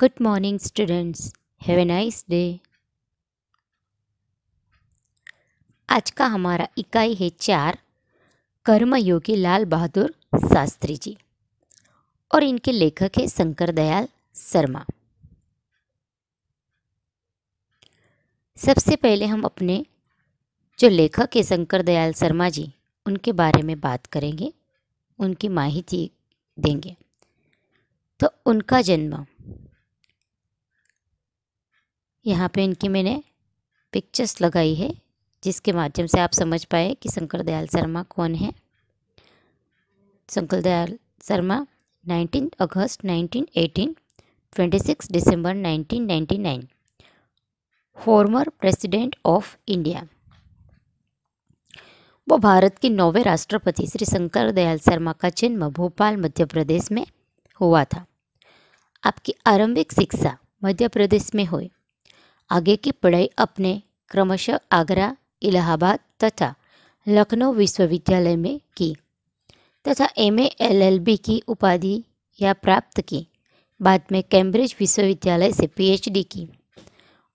Good morning, students. Have a nice day. आज का हमारा इकाई है 4 कर्मयोगी लाल बहादुर शास्त्री जी और इनके लेखक है शंकर दयाल शर्मा। सबसे पहले हम अपने जो लेखक है शंकर दयाल शर्मा जी उनके बारे में बात करेंगे, उनकी माहिती देंगे। तो उनका जन्म, यहाँ पे इनकी मैंने पिक्चर्स लगाई है जिसके माध्यम से आप समझ पाए कि शंकर दयाल शर्मा कौन है। शंकर दयाल शर्मा 19 अगस्त 1918, 26 दिसंबर 1999, फॉर्मर प्रेसिडेंट ऑफ इंडिया। वो भारत के 9वें राष्ट्रपति श्री शंकर दयाल शर्मा का जन्म भोपाल मध्य प्रदेश में हुआ था। आपकी आरंभिक शिक्षा मध्य प्रदेश में हुई। आगे की पढ़ाई अपने क्रमशः आगरा, इलाहाबाद तथा लखनऊ विश्वविद्यालय में की तथा एमए एलएलबी की उपाधि या प्राप्त की। बाद में कैम्ब्रिज विश्वविद्यालय से पीएचडी की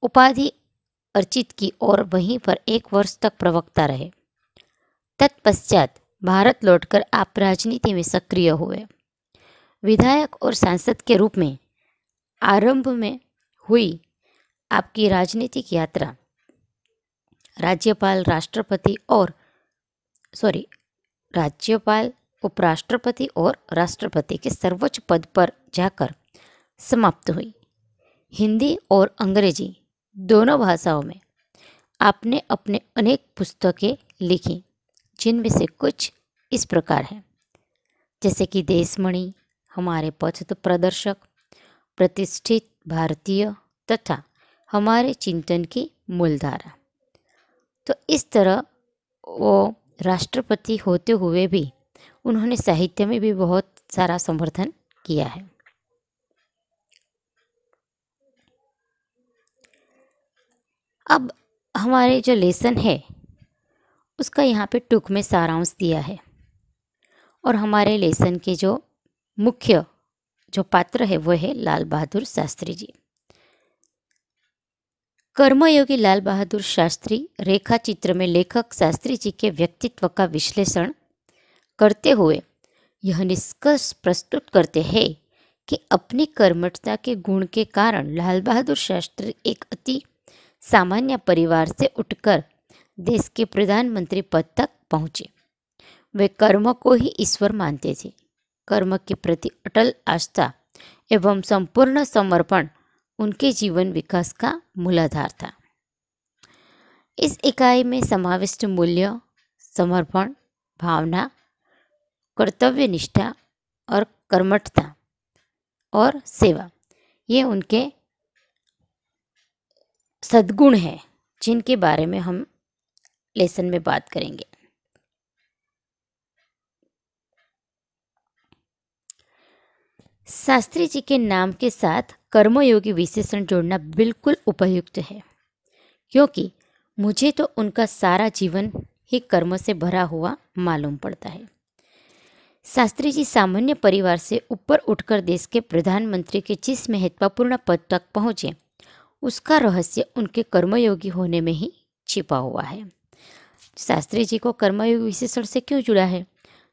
उपाधि अर्जित की और वहीं पर 1 वर्ष तक प्रवक्ता रहे। तत्पश्चात भारत लौटकर आप राजनीति में सक्रिय हुए। विधायक और सांसद के रूप में आरंभ में हुई आपकी राजनीतिक यात्रा राज्यपाल, उपराष्ट्रपति और राष्ट्रपति के सर्वोच्च पद पर जाकर समाप्त हुई। हिंदी और अंग्रेजी दोनों भाषाओं में आपने अपने अनेक पुस्तकें लिखी, जिनमें से कुछ इस प्रकार हैं, जैसे कि देशमणि, हमारे पथ प्रदर्शक, प्रतिष्ठित भारतीय तथा हमारे चिंतन की मूलधारा। तो इस तरह वो राष्ट्रपति होते हुए भी उन्होंने साहित्य में भी बहुत सारा समर्थन किया है। अब हमारे जो लेसन है उसका यहाँ पे टूक में सारांश दिया है और हमारे लेसन के जो मुख्य जो पात्र है वो है लाल बहादुर शास्त्री जी। कर्मयोगी लाल बहादुर शास्त्री रेखा चित्र में लेखक शास्त्री जी के व्यक्तित्व का विश्लेषण करते हुए यह निष्कर्ष प्रस्तुत करते हैं कि अपनी कर्मठता के गुण के कारण लाल बहादुर शास्त्री एक अति सामान्य परिवार से उठकर देश के प्रधानमंत्री पद तक पहुँचे। वे कर्म को ही ईश्वर मानते थे। कर्म के प्रति अटल आस्था एवं संपूर्ण समर्पण उनके जीवन विकास का मूलाधार था। इस इकाई में समाविष्ट मूल्य, समर्पण भावना, कर्तव्य निष्ठा और कर्मठता और सेवा, ये उनके सद्गुण हैं जिनके बारे में हम लेसन में बात करेंगे। शास्त्री जी के नाम के साथ कर्मयोगी विशेषण जोड़ना बिल्कुल उपयुक्त है, क्योंकि मुझे तो उनका सारा जीवन ही कर्म से भरा हुआ मालूम पड़ता है। शास्त्री जी सामान्य परिवार से ऊपर उठकर देश के प्रधानमंत्री के जिस महत्वपूर्ण पद तक पहुँचे, उसका रहस्य उनके कर्मयोगी होने में ही छिपा हुआ है। शास्त्री जी को कर्मयोगी विशेषण से क्यों जुड़ा है?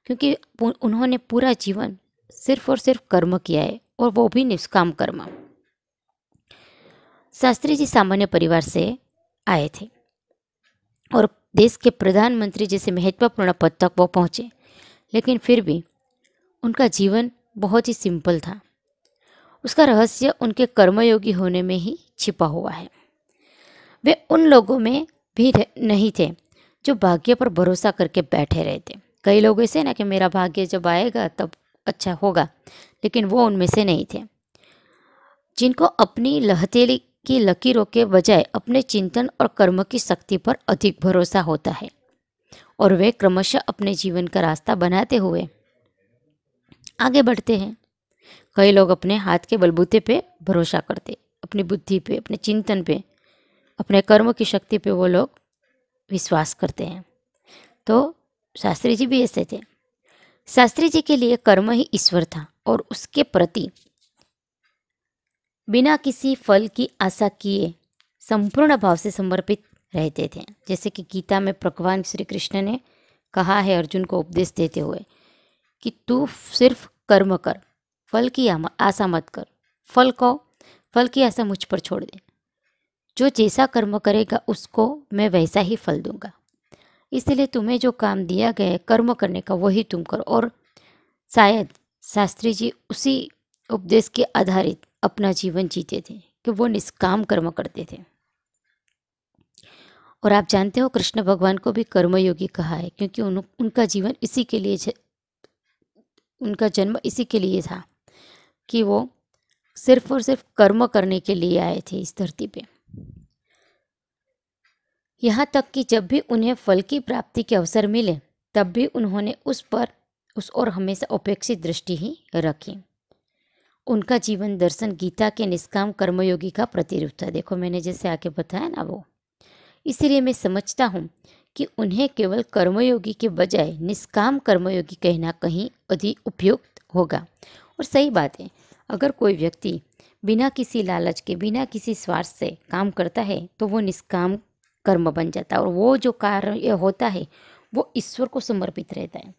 क्योंकि उन्होंने पूरा जीवन सिर्फ और सिर्फ कर्म किया है, और वो भी निष्काम कर्म। शास्त्री जी सामान्य परिवार से आए थे और देश के प्रधानमंत्री जैसे महत्वपूर्ण पद तक वो पहुँचे, लेकिन फिर भी उनका जीवन बहुत ही सिंपल था। उसका रहस्य उनके कर्मयोगी होने में ही छिपा हुआ है। वे उन लोगों में भी नहीं थे जो भाग्य पर भरोसा करके बैठे रहे थे। कई लोग ऐसे ना कि मेरा भाग्य जब आएगा तब अच्छा होगा, लेकिन वो उनमें से नहीं थे। जिनको अपनी लहथेली की लकीरों के बजाय अपने चिंतन और कर्म की शक्ति पर अधिक भरोसा होता है, और वे क्रमशः अपने जीवन का रास्ता बनाते हुए आगे बढ़ते हैं। कई लोग अपने हाथ के बलबूते पे भरोसा करते, अपनी बुद्धि पे, अपने चिंतन पे, अपने कर्म की शक्ति पे वो लोग विश्वास करते हैं। तो शास्त्री जी भी ऐसे थे। शास्त्री जी के लिए कर्म ही ईश्वर था और उसके प्रति बिना किसी फल की आशा किए संपूर्ण भाव से समर्पित रहते थे। जैसे कि गीता में भगवान श्री कृष्ण ने कहा है अर्जुन को उपदेश देते हुए कि तू सिर्फ कर्म कर, फल की आशा मत कर। फल की आशा मुझ पर छोड़ दे। जो जैसा कर्म करेगा उसको मैं वैसा ही फल दूंगा। इसलिए तुम्हें जो काम दिया गया है कर्म करने का वही तुम करो। और शायद शास्त्री जी उसी उपदेश के आधारित अपना जीवन जीते थे कि वो निष्काम कर्म करते थे। और आप जानते हो कृष्ण भगवान को भी कर्मयोगी कहा है क्योंकि उनका जीवन इसी के लिए, उनका जन्म इसी के लिए था कि वो सिर्फ और सिर्फ कर्म करने के लिए आए थे इस धरती पे। यहाँ तक कि जब भी उन्हें फल की प्राप्ति के अवसर मिले तब भी उन्होंने उस और हमेशा उपेक्षित दृष्टि ही रखी। उनका जीवन दर्शन गीता के निष्काम कर्मयोगी का प्रतिरूप था। देखो मैंने जैसे आगे बताया ना वो। इसीलिए मैं समझता हूँ कि उन्हें केवल कर्मयोगी के बजाय निष्काम कर्मयोगी कहना कहीं अधिक उपयुक्त होगा। और सही बात है, अगर कोई व्यक्ति बिना किसी लालच के, बिना किसी स्वार्थ से काम करता है तो वो निष्काम कर्म बन जाता है। और वो जो कार्य होता है वो ईश्वर को समर्पित रहता है।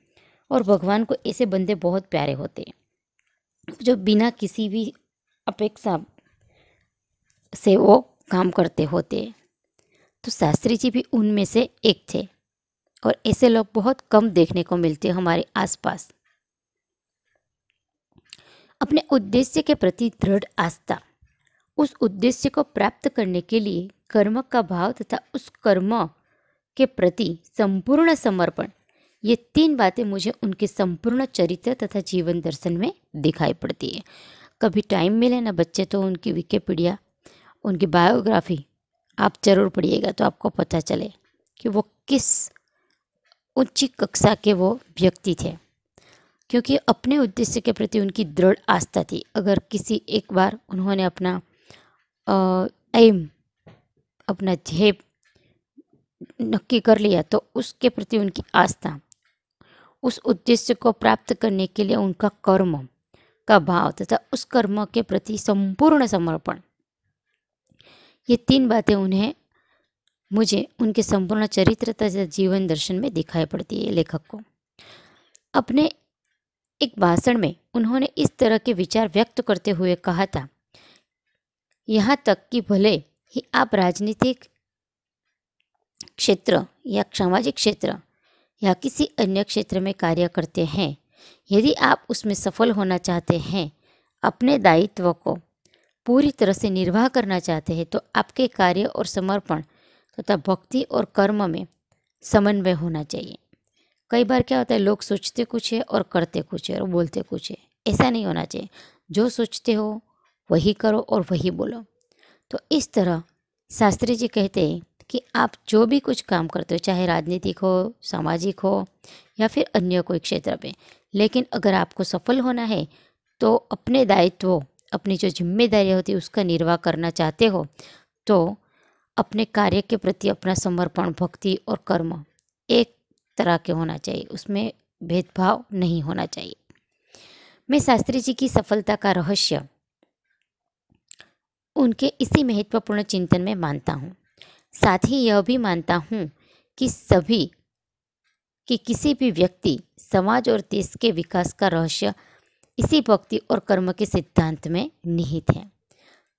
और भगवान को ऐसे बंदे बहुत प्यारे होते हैं जो बिना किसी भी अपेक्षा से वो काम करते होते हैं। तो शास्त्री जी भी उनमें से एक थे। और ऐसे लोग बहुत कम देखने को मिलते हैं हमारे आसपास। अपने उद्देश्य के प्रति दृढ़ आस्था, उस उद्देश्य को प्राप्त करने के लिए कर्म का भाव तथा उस कर्म के प्रति संपूर्ण समर्पण, ये तीन बातें मुझे उनके संपूर्ण चरित्र तथा जीवन दर्शन में दिखाई पड़ती है। कभी टाइम मिले ना बच्चे तो उनकी विकिपीडिया, उनकी बायोग्राफी आप जरूर पढ़िएगा तो आपको पता चले कि वो किस उच्च कक्षा के वो व्यक्ति थे। क्योंकि अपने उद्देश्य के प्रति उनकी दृढ़ आस्था थी। अगर किसी एक बार उन्होंने अपना एम, अपना ध्येय नक्की कर लिया तो उसके प्रति उनकी आस्था, उस उद्देश्य को प्राप्त करने के लिए उनका कर्म का भाव तथा उस कर्म के प्रति संपूर्ण समर्पण, ये तीन बातें मुझे उनके संपूर्ण चरित्र तथा जीवन दर्शन में दिखाई पड़ती है। लेखक को अपने एक भाषण में उन्होंने इस तरह के विचार व्यक्त करते हुए कहा था, यहाँ तक कि भले ही आप राजनीतिक क्षेत्र या सामाजिक क्षेत्र या किसी अन्य क्षेत्र में कार्य करते हैं, यदि आप उसमें सफल होना चाहते हैं, अपने दायित्व को पूरी तरह से निर्वाह करना चाहते हैं, तो आपके कार्य और समर्पण तथा भक्ति और कर्म में समन्वय होना चाहिए। कई बार क्या होता है, लोग सोचते कुछ है और करते कुछ है और बोलते कुछ है। ऐसा नहीं होना चाहिए। जो सोचते हो वही करो और वही बोलो। तो इस तरह शास्त्री जी कहते हैं कि आप जो भी कुछ काम करते हो, चाहे राजनीतिक हो, सामाजिक हो या फिर अन्य कोई क्षेत्र में, लेकिन अगर आपको सफल होना है तो अपने दायित्व, अपनी जो जिम्मेदारी होती है उसका निर्वाह करना चाहते हो तो अपने कार्य के प्रति अपना समर्पण, भक्ति और कर्म एक तरह के होना चाहिए, उसमें भेदभाव नहीं होना चाहिए। मैं शास्त्री जी की सफलता का रहस्य उनके इसी महत्वपूर्ण चिंतन में मानता हूँ। साथ ही यह भी मानता हूँ कि किसी भी व्यक्ति, समाज और देश के विकास का रहस्य इसी भक्ति और कर्म के सिद्धांत में निहित है।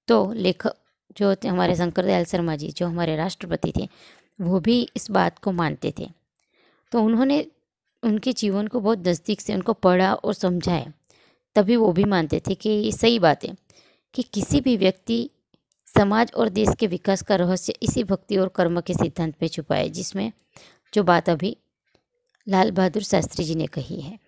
तो लेखक जो थे हमारे शंकर दयाल शर्मा जी, जो हमारे राष्ट्रपति थे, वो भी इस बात को मानते थे। तो उन्होंने उनके जीवन को बहुत नज़दीक से उनको पढ़ा और समझाया, तभी वो भी मानते थे कि ये सही बात है कि किसी भी व्यक्ति, समाज और देश के विकास का रहस्य इसी भक्ति और कर्म के सिद्धांत में छुपा है, जिसमें जो बात अभी लाल बहादुर शास्त्री जी ने कही है।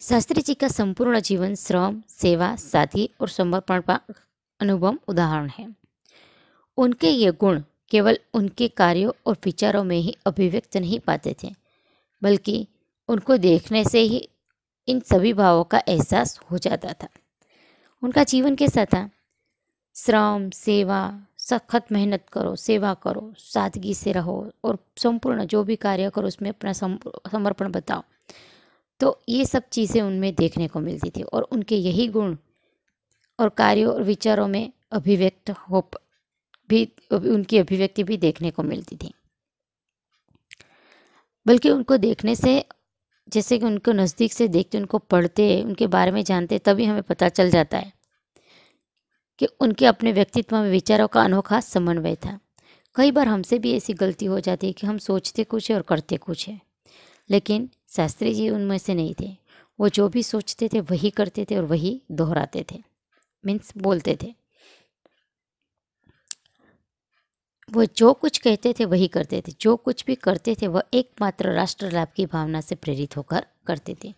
शास्त्री जी का संपूर्ण जीवन श्रम, सेवा, सादगी और समर्पण का अनुभव उदाहरण है। उनके ये गुण केवल उनके कार्यों और विचारों में ही अभिव्यक्त नहीं पाते थे, बल्कि उनको देखने से ही इन सभी भावों का एहसास हो जाता था। उनका जीवन कैसा था? श्रम, सेवा, सखत मेहनत करो, सेवा करो, सादगी से रहो और संपूर्ण जो भी कार्य करो उसमें अपना समर्पण बताओ। तो ये सब चीज़ें उनमें देखने को मिलती थी और उनके यही गुण और कार्यों और विचारों में अभिव्यक्त हो भी उनकी अभिव्यक्ति भी देखने को मिलती थी। बल्कि उनको देखने से, जैसे कि उनको नज़दीक से देखते, उनको पढ़ते, उनके बारे में जानते, तभी हमें पता चल जाता है कि उनके अपने व्यक्तित्व में विचारों का अनोखा समन्वय था। कई बार हमसे भी ऐसी गलती हो जाती है कि हम सोचते कुछ है और करते कुछ है, लेकिन शास्त्री जी उनमें से नहीं थे। वो जो भी सोचते थे वही करते थे और वही दोहराते थे, मीन्स बोलते थे। वो जो कुछ कहते थे वही करते थे, जो कुछ भी करते थे वह एकमात्र राष्ट्र लाभ की भावना से प्रेरित होकर करते थे।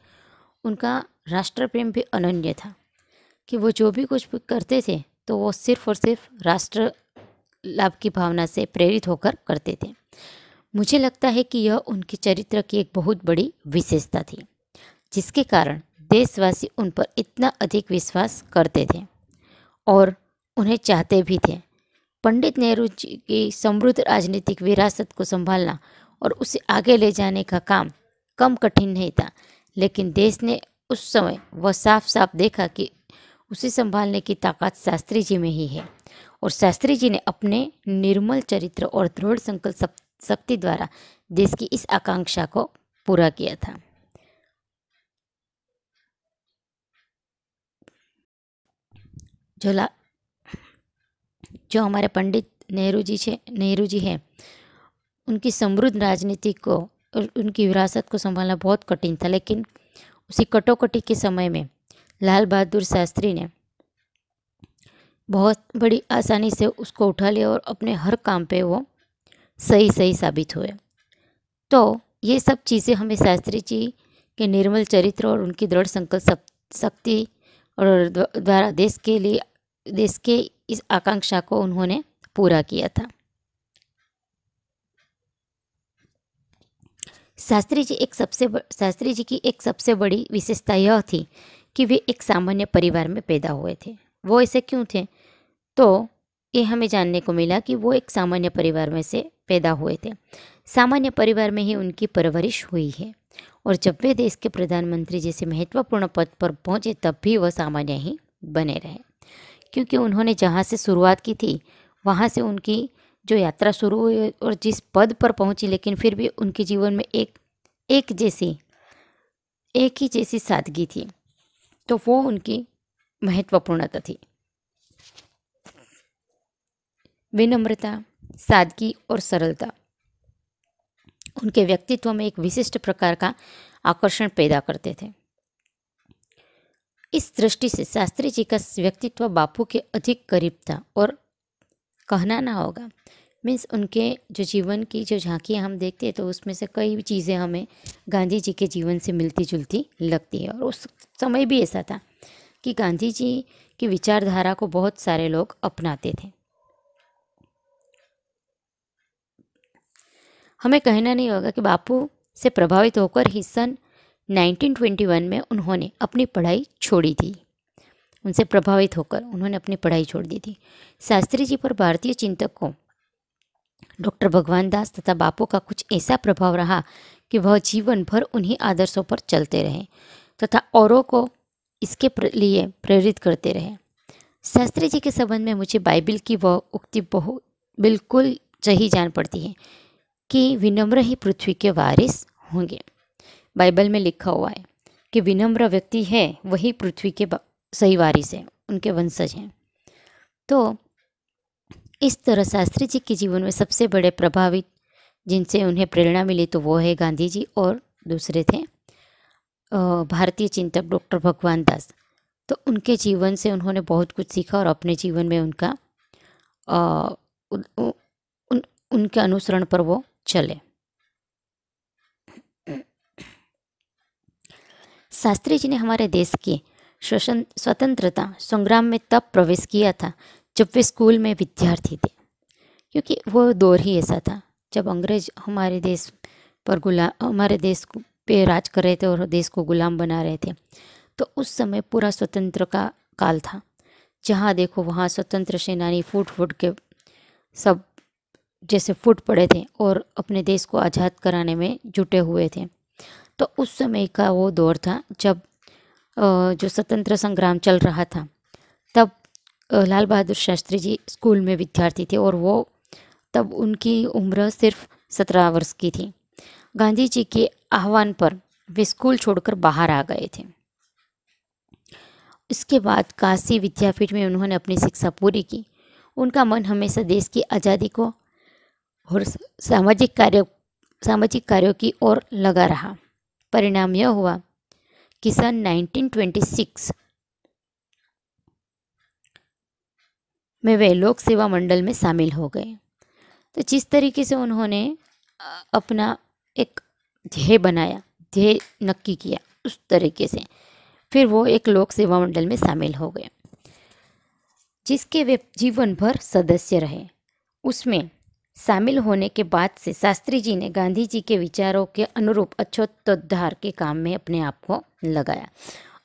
उनका राष्ट्र प्रेम भी अनन्य था कि वो जो भी कुछ भी करते थे तो वो सिर्फ और सिर्फ राष्ट्र लाभ की भावना से प्रेरित होकर करते थे। मुझे लगता है कि यह उनके चरित्र की एक बहुत बड़ी विशेषता थी, जिसके कारण देशवासी उन पर इतना अधिक विश्वास करते थे और उन्हें चाहते भी थे। पंडित नेहरू जी की समृद्ध राजनीतिक विरासत को संभालना और उसे आगे ले जाने का काम कम कठिन नहीं था, लेकिन देश ने उस समय वह साफ साफ देखा कि उसे संभालने की ताकत शास्त्री जी में ही है, और शास्त्री जी ने अपने निर्मल चरित्र और दृढ़ संकल्प शक्ति द्वारा देश की इस आकांक्षा को पूरा किया था। जो हमारे पंडित नेहरू जी हैं, उनकी समृद्ध राजनीति को और उनकी विरासत को संभालना बहुत कठिन था, लेकिन उसी कटोकटी के समय में लाल बहादुर शास्त्री ने बहुत बड़ी आसानी से उसको उठा लिया और अपने हर काम पे वो सही साबित हुए। तो ये सब चीज़ें हमें शास्त्री जी के निर्मल चरित्र और उनकी दृढ़ संकल्प शक्ति और द्वारा देश के इस आकांक्षा को उन्होंने पूरा किया था। शास्त्री जी की एक सबसे बड़ी विशेषता यह थी कि वे एक सामान्य परिवार में पैदा हुए थे। वो ऐसे क्यों थे? तो ये हमें जानने को मिला कि वो एक सामान्य परिवार में से पैदा हुए थे। सामान्य परिवार में ही उनकी परवरिश हुई है और जब वे देश के प्रधानमंत्री जैसे महत्वपूर्ण पद पर पहुंचे तब भी वह सामान्य ही बने रहे, क्योंकि उन्होंने जहाँ से शुरुआत की थी वहाँ से उनकी जो यात्रा शुरू हुई और जिस पद पर पहुंची, लेकिन फिर भी उनके जीवन में एक ही जैसी सादगी थी। तो वो उनकी महत्वपूर्णता थी। विनम्रता, सादगी और सरलता उनके व्यक्तित्व में एक विशिष्ट प्रकार का आकर्षण पैदा करते थे। इस दृष्टि से शास्त्री जी का व्यक्तित्व बापू के अधिक करीब था और कहना ना होगा, मीन्स उनके जो जीवन की जो झांकियाँ हम देखते हैं तो उसमें से कई चीज़ें हमें गांधी जी के जीवन से मिलती जुलती लगती है। और उस समय भी ऐसा था कि गांधी जी की विचारधारा को बहुत सारे लोग अपनाते थे। हमें कहना नहीं होगा कि बापू से प्रभावित होकर ही सन 1921 में उन्होंने अपनी पढ़ाई छोड़ी थी। उनसे प्रभावित होकर उन्होंने अपनी पढ़ाई छोड़ दी थी। शास्त्री जी पर भारतीय चिंतकों डॉक्टर भगवान दास तथा बापू का कुछ ऐसा प्रभाव रहा कि वह जीवन भर उन्हीं आदर्शों पर चलते रहे तथा औरों को इसके लिए प्रेरित करते रहे। शास्त्री जी के संबंध में मुझे बाइबल की वह उक्ति बिल्कुल सही जान पड़ती है कि विनम्र ही पृथ्वी के वारिस होंगे। बाइबल में लिखा हुआ है कि विनम्र व्यक्ति है वही पृथ्वी के सही वारिस है, उनके वंशज हैं। तो इस तरह शास्त्री जी के जीवन में सबसे बड़े प्रभावित जिनसे उन्हें प्रेरणा मिली तो वो है गांधी जी और दूसरे थे भारतीय चिंतक डॉक्टर भगवान दास। तो उनके जीवन से उन्होंने बहुत कुछ सीखा और अपने जीवन में उनके अनुसरण पर वो चले। शास्त्री जी ने हमारे देश के स्वतंत्रता संग्राम में तब प्रवेश किया था जब वे स्कूल में विद्यार्थी थे, क्योंकि वो दौर ही ऐसा था जब अंग्रेज हमारे देश पे राज कर रहे थे और देश को गुलाम बना रहे थे। तो उस समय पूरा स्वतंत्र का काल था, जहाँ देखो वहाँ स्वतंत्र सेनानी फूट के सब जैसे फूट पड़े थे और अपने देश को आज़ाद कराने में जुटे हुए थे। तो उस समय का वो दौर था जब जो स्वतंत्र संग्राम चल रहा था। तब लाल बहादुर शास्त्री जी स्कूल में विद्यार्थी थे और वो तब उनकी उम्र सिर्फ 17 वर्ष की थी। गांधी जी के आह्वान पर वे स्कूल छोड़कर बाहर आ गए थे। इसके बाद काशी विद्यापीठ में उन्होंने अपनी शिक्षा पूरी की। उनका मन हमेशा देश की आज़ादी को और सामाजिक कार्यों की ओर लगा रहा। परिणाम यह हुआ कि सन 1926 में वे लोक सेवा मंडल में शामिल हो गए। तो जिस तरीके से उन्होंने अपना एक ध्येय नक्की किया, उस तरीके से फिर वो एक लोक सेवा मंडल में शामिल हो गए, जिसके वे जीवन भर सदस्य रहे। उसमें शामिल होने के बाद से शास्त्री जी ने गांधी जी के विचारों के अनुरूप अछूतोद्धार के काम में अपने आप को लगाया।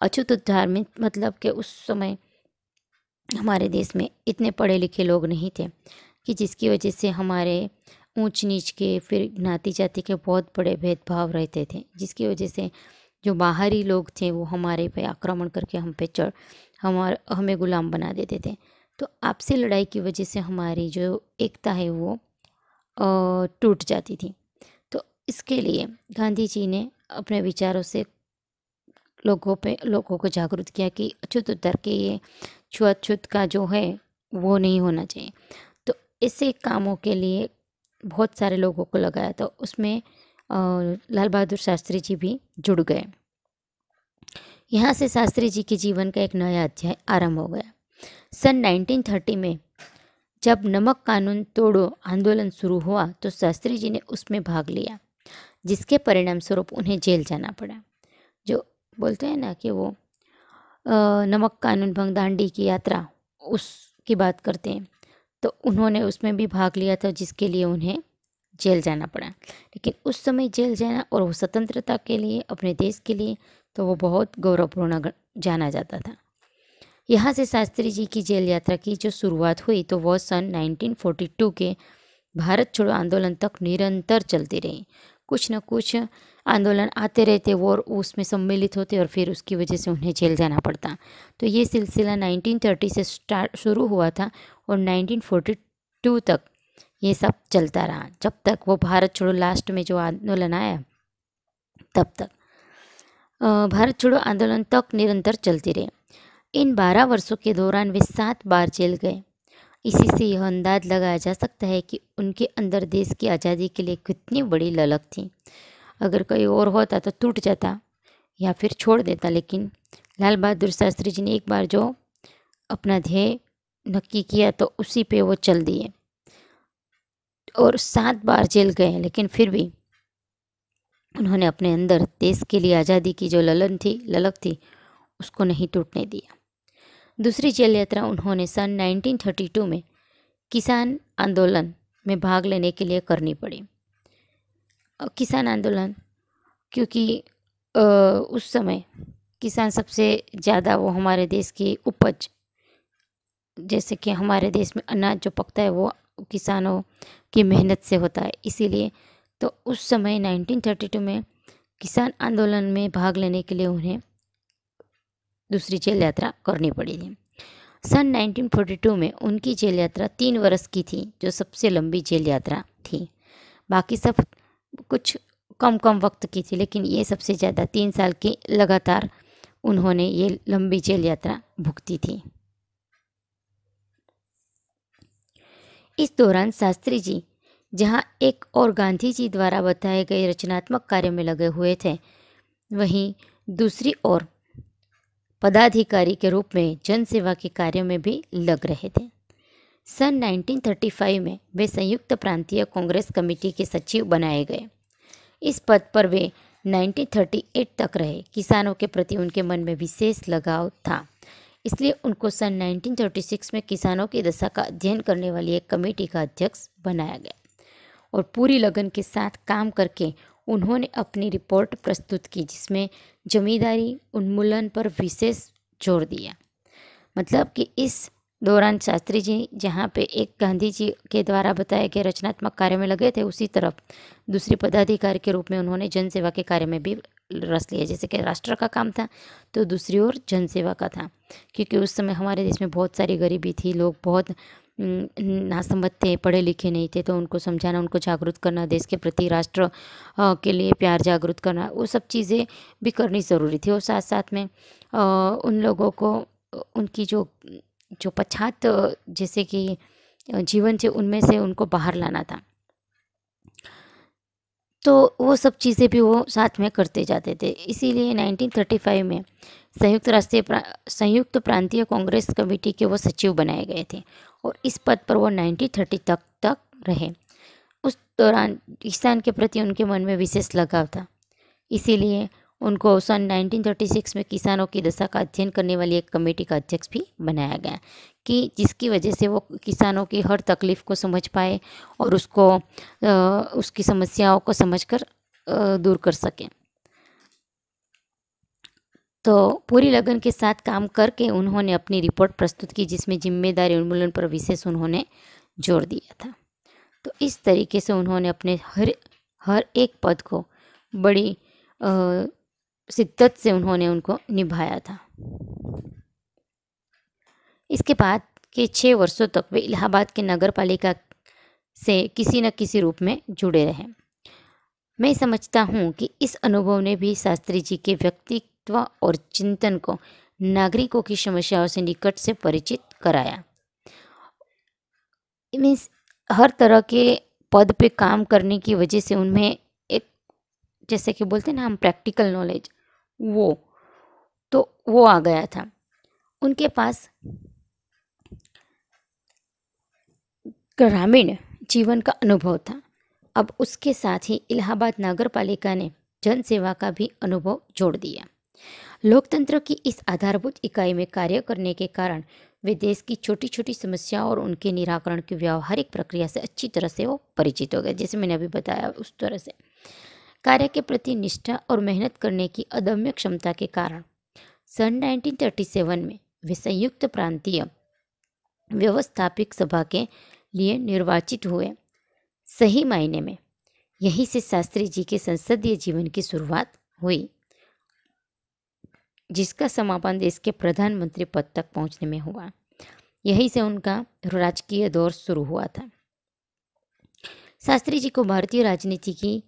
अछूतोद्धार में मतलब कि उस समय हमारे देश में इतने पढ़े लिखे लोग नहीं थे कि जिसकी वजह से हमारे ऊंच नीच के, फिर ज्ञाति जाति के बहुत बड़े भेदभाव रहते थे, जिसकी वजह से जो बाहरी लोग थे वो हमारे पे आक्रमण करके हम पे हमें गुलाम बना देते थे। तो आपसी लड़ाई की वजह से हमारी जो एकता है वो टूट जाती थी। तो इसके लिए गांधी जी ने अपने विचारों से लोगों को जागरूक किया कि अछूतोद्धार के ये छुआछूत का जो है वो नहीं होना चाहिए। तो ऐसे कामों के लिए बहुत सारे लोगों को लगाया, तो उसमें लाल बहादुर शास्त्री जी भी जुड़ गए। यहाँ से शास्त्री जी के जीवन का एक नया अध्याय आरंभ हो गया। सन 1930 में जब नमक कानून तोड़ो आंदोलन शुरू हुआ तो शास्त्री जी ने उसमें भाग लिया, जिसके परिणाम स्वरूप उन्हें जेल जाना पड़ा। जो बोलते हैं ना कि वो नमक कानून भंग दांडी की यात्रा, उसकी बात करते हैं, तो उन्होंने उसमें भी भाग लिया था, जिसके लिए उन्हें जेल जाना पड़ा। लेकिन उस समय जेल जाना और वो स्वतंत्रता के लिए, अपने देश के लिए, तो वो बहुत गौरवपूर्ण जाना जाता था। यहाँ से शास्त्री जी की जेल यात्रा की जो शुरुआत हुई तो वह सन 1942 के भारत छोड़ो आंदोलन तक निरंतर चलती रही। कुछ न कुछ आंदोलन आते रहते वो और उसमें सम्मिलित होते और फिर उसकी वजह से उन्हें जेल जाना पड़ता। तो ये सिलसिला 1930 से शुरू हुआ था और 1942 तक ये सब चलता रहा, जब तक वो भारत छोड़ो लास्ट में जो आंदोलन आया तब तक भारत छोड़ो आंदोलन तक निरंतर चलती रही। इन 12 वर्षों के दौरान वे 7 बार जेल गए। इसी से यह अंदाज लगाया जा सकता है कि उनके अंदर देश की आज़ादी के लिए कितनी बड़ी ललक थी। अगर कोई और होता तो टूट जाता या फिर छोड़ देता, लेकिन लाल बहादुर शास्त्री जी ने एक बार जो अपना ध्येय नक्की किया तो उसी पे वो चल दिए और 7 बार जेल गए, लेकिन फिर भी उन्होंने अपने अंदर देश के लिए आज़ादी की जो ललक थी उसको नहीं टूटने दिया। दूसरी जेल यात्रा उन्होंने सन 1932 में किसान आंदोलन में भाग लेने के लिए करनी पड़ी। किसान आंदोलन क्योंकि उस समय किसान सबसे ज़्यादा वो हमारे देश की उपज, जैसे कि हमारे देश में अनाज जो पकता है वो किसानों की मेहनत से होता है, इसीलिए तो उस समय 1932 में किसान आंदोलन में भाग लेने के लिए उन्हें दूसरी जेल यात्रा करनी पड़ी थी। सन 1942 में उनकी जेल यात्रा 3 वर्ष की थी, जो सबसे लंबी जेल यात्रा थी। बाकी सब कुछ कम वक्त की थी, लेकिन ये सबसे ज़्यादा 3 साल की लगातार उन्होंने ये लंबी जेल यात्रा भुगती थी। इस दौरान शास्त्री जी जहाँ एक और गांधी जी द्वारा बताए गए रचनात्मक कार्य में लगे हुए थे, वहीं दूसरी ओर पदाधिकारी के रूप में जनसेवा के कार्यों में भी लग रहे थे। सन 1935 में वे संयुक्त प्रांतीय कांग्रेस कमेटी के सचिव बनाए गए। इस पद पर वे 1938 तक रहे। किसानों के प्रति उनके मन में विशेष लगाव था, इसलिए उनको सन 1936 में किसानों की दशा का अध्ययन करने वाली एक कमेटी का अध्यक्ष बनाया गया और पूरी लगन के साथ काम करके उन्होंने अपनी रिपोर्ट प्रस्तुत की, जिसमें जमींदारी उन्मूलन पर विशेष जोर दिया। मतलब कि इस दौरान शास्त्री जी जहाँ पे एक गांधी जी के द्वारा बताए गए रचनात्मक कार्य में लगे थे, उसी तरफ दूसरी पदाधिकारी के रूप में उन्होंने जनसेवा के कार्य में भी रस लिया। जैसे कि राष्ट्र का काम था तो दूसरी ओर जनसेवा का था, क्योंकि उस समय हमारे देश में बहुत सारी गरीबी थी, लोग बहुत नासमझ थे, पढ़े लिखे नहीं थे, तो उनको समझाना, उनको जागरूक करना, देश के प्रति, राष्ट्र के लिए प्यार जागरूक करना, वो सब चीज़ें भी करनी ज़रूरी थी। और साथ साथ में उन लोगों को उनकी जो जो पछात जैसे कि जीवन से, उनमें से उनको बाहर लाना था। तो वो सब चीज़ें भी वो साथ में करते जाते थे। इसीलिए 1935 में संयुक्त प्रांतीय कांग्रेस कमेटी के वो सचिव बनाए गए थे और इस पद पर वो 1930 तक रहे। उस दौरान किसान के प्रति उनके मन में विशेष लगाव था, इसीलिए उनको सन 1936 में किसानों की दशा का अध्ययन करने वाली एक कमेटी का अध्यक्ष भी बनाया गया, कि जिसकी वजह से वो किसानों की हर तकलीफ़ को समझ पाए और उसकी समस्याओं को समझकर दूर कर सकें। तो पूरी लगन के साथ काम करके उन्होंने अपनी रिपोर्ट प्रस्तुत की, जिसमें जिम्मेदारी उन्मूलन पर विशेष उन्होंने जोर दिया था। तो इस तरीके से उन्होंने अपने हर एक पद को बड़ी शिद्दत से उन्होंने उनको निभाया था। इसके बाद के 6 वर्षों तक वे इलाहाबाद के नगर पालिका से किसी न किसी रूप में जुड़े रहे। मैं समझता हूँ कि इस अनुभव ने भी शास्त्री जी के व्यक्तित्व और चिंतन को नागरिकों की समस्याओं से निकट से परिचित कराया। मीन्स हर तरह के पद पे काम करने की वजह से उनमें एक, जैसे कि बोलते हैं ना हम, प्रैक्टिकल नॉलेज, वो आ गया था। उनके पास ग्रामीण जीवन का अनुभव था। अब उसके साथ ही इलाहाबाद नगर पालिका ने जन सेवा का भी अनुभव जोड़ दिया। लोकतंत्र की इस आधारभूत इकाई में कार्य करने के कारण वे देश की छोटी छोटी समस्याओं और उनके निराकरण की व्यावहारिक प्रक्रिया से अच्छी तरह से वो परिचित हो गए। जैसे मैंने अभी बताया, उस तरह से कार्य के प्रति निष्ठा और मेहनत करने की अदम्य क्षमता के कारण सन 1937 में वे संयुक्त प्रांतीय व्यवस्थापक सभा के लिए निर्वाचित हुए। सही मायने में यहीं से शास्त्री जी के संसदीय जीवन की शुरुआत हुई, जिसका समापन देश के प्रधानमंत्री पद तक पहुंचने में हुआ। यहीं से उनका राजकीय दौर शुरू हुआ था। शास्त्री जी को भारतीय राजनीति की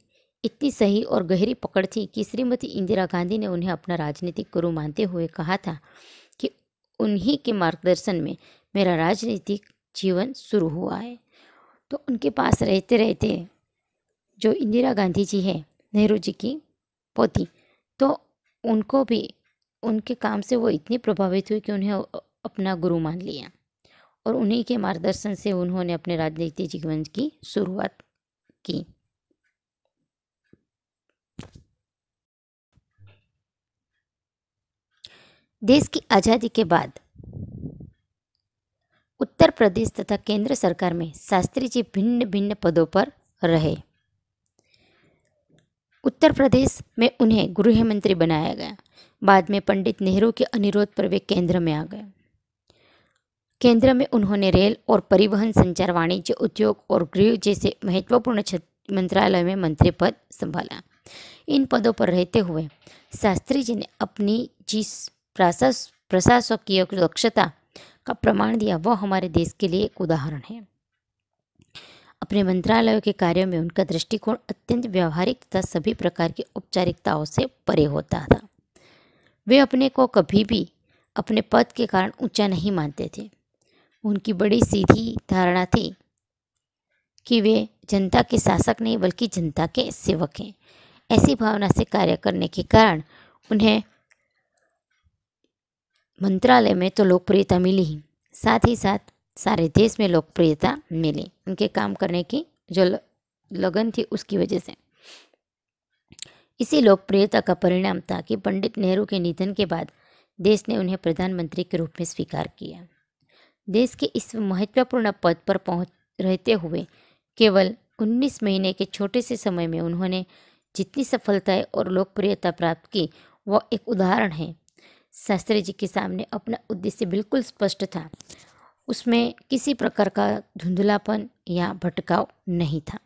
इतनी सही और गहरी पकड़ थी कि श्रीमती इंदिरा गांधी ने उन्हें अपना राजनीतिक गुरु मानते हुए कहा था कि उन्हीं के मार्गदर्शन में मेरा राजनीतिक जीवन शुरू हुआ है। तो उनके पास रहते रहते जो इंदिरा गांधी जी है, नेहरू जी की पोती, तो उनको भी उनके काम से वो इतनी प्रभावित हुई कि उन्हें अपना गुरु मान लिया और उन्हीं के मार्गदर्शन से उन्होंने अपने राजनीतिक जीवन की शुरुआत की। देश की आज़ादी के बाद उत्तर प्रदेश तथा केंद्र सरकार में शास्त्री जी भिन्न भिन्न पदों पर रहे। उत्तर प्रदेश में उन्हें गृह मंत्री बनाया गया। बाद में पंडित नेहरू के अनुरोध पर वे केंद्र में आ गए। केंद्र में उन्होंने रेल और परिवहन, संचार, वाणिज्य, उद्योग और गृह जैसे महत्वपूर्ण मंत्रालय में मंत्री पद संभाला। इन पदों पर रहते हुए शास्त्री जी ने अपनी जिस प्रशासकीय दक्षता का प्रमाण दिया, वह हमारे देश के लिए एक उदाहरण है। अपने मंत्रालयों के कार्यों में उनका दृष्टिकोण अत्यंत व्यावहारिक तथा सभी प्रकार की औपचारिकताओं से परे होता था। वे अपने को कभी भी अपने पद के कारण ऊंचा नहीं मानते थे। उनकी बड़ी सीधी धारणा थी कि वे जनता के शासक नहीं बल्कि जनता के सेवक हैं। ऐसी भावना से कार्य करने के कारण उन्हें मंत्रालय में तो लोकप्रियता मिली ही, साथ ही साथ सारे देश में लोकप्रियता मिली। उनके काम करने की जो लगन थी उसकी वजह से। इसी लोकप्रियता का परिणाम था कि पंडित नेहरू के निधन के बाद देश ने उन्हें प्रधानमंत्री के रूप में स्वीकार किया। देश के इस महत्वपूर्ण पद पर रहते हुए केवल 19 महीने के छोटे से समय में उन्होंने जितनी सफलताएं और लोकप्रियता प्राप्त की, वह एक उदाहरण है। शास्त्री जी के सामने अपना उद्देश्य बिल्कुल स्पष्ट था, उसमें किसी प्रकार का धुंधलापन या भटकाव नहीं था।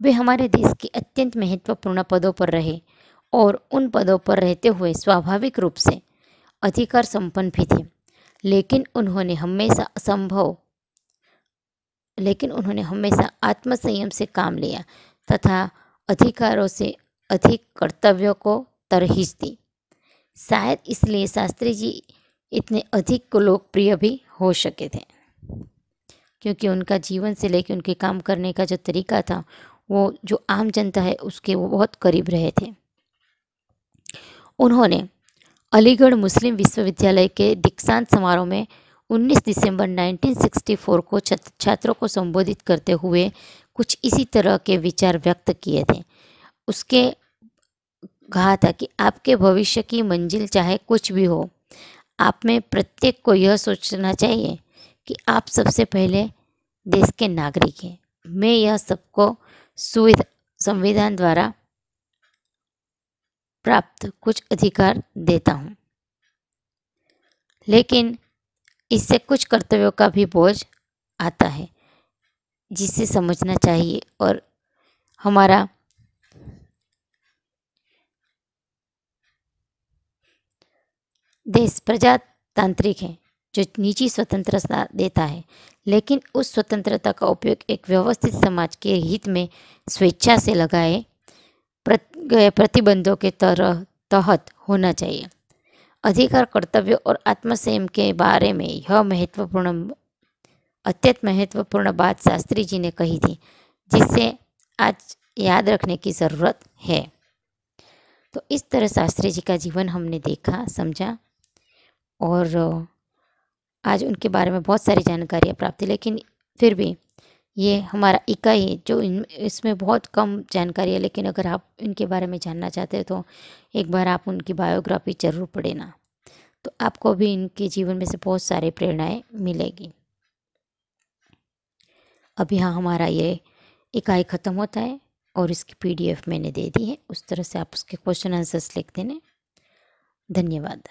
वे हमारे देश के अत्यंत महत्वपूर्ण पदों पर रहे और उन पदों पर रहते हुए स्वाभाविक रूप से अधिकार संपन्न भी थे। लेकिन उन्होंने हमेशा आत्मसंयम से काम लिया तथा अधिकारों से अधिक कर्तव्यों को तरजीह दी। शायद इसलिए शास्त्री जी इतने अधिक लोकप्रिय भी हो सके थे, क्योंकि उनका जीवन से लेकर उनके काम करने का जो तरीका था वो जो आम जनता है उसके वो बहुत करीब रहे थे। उन्होंने अलीगढ़ मुस्लिम विश्वविद्यालय के दीक्षांत समारोह में 19 दिसंबर 1964 को छात्रों को संबोधित करते हुए कुछ इसी तरह के विचार व्यक्त किए थे। उसके कहा था कि आपके भविष्य की मंजिल चाहे कुछ भी हो, आप में प्रत्येक को यह सोचना चाहिए कि आप सबसे पहले देश के नागरिक हैं। मैं यह सबको संविधान द्वारा प्राप्त कुछ अधिकार देता हूँ, लेकिन इससे कुछ कर्तव्यों का भी बोझ आता है जिसे समझना चाहिए। और हमारा देश प्रजातांत्रिक है जो निजी स्वतंत्रता देता है, लेकिन उस स्वतंत्रता का उपयोग एक व्यवस्थित समाज के हित में स्वेच्छा से लगाए गए प्रतिबंधों के तहत होना चाहिए। अधिकार, कर्तव्य और आत्मसंयम के बारे में यह अत्यंत महत्वपूर्ण बात शास्त्री जी ने कही थी, जिसे आज याद रखने की ज़रूरत है। तो इस तरह शास्त्री जी का जीवन हमने देखा, समझा और आज उनके बारे में बहुत सारी जानकारियाँ प्राप्त हुई। लेकिन फिर भी ये हमारा इकाई है जो इसमें बहुत कम जानकारी है, लेकिन अगर आप इनके बारे में जानना चाहते हो तो एक बार आप उनकी बायोग्राफी ज़रूर पढ़े ना, तो आपको भी इनके जीवन में से बहुत सारे प्रेरणाएं मिलेगी। अभी हाँ, हमारा ये इकाई ख़त्म होता है और इसकी PDF मैंने दे दी है, उस तरह से आप उसके क्वेश्चन आंसर्स लिख देना। धन्यवाद।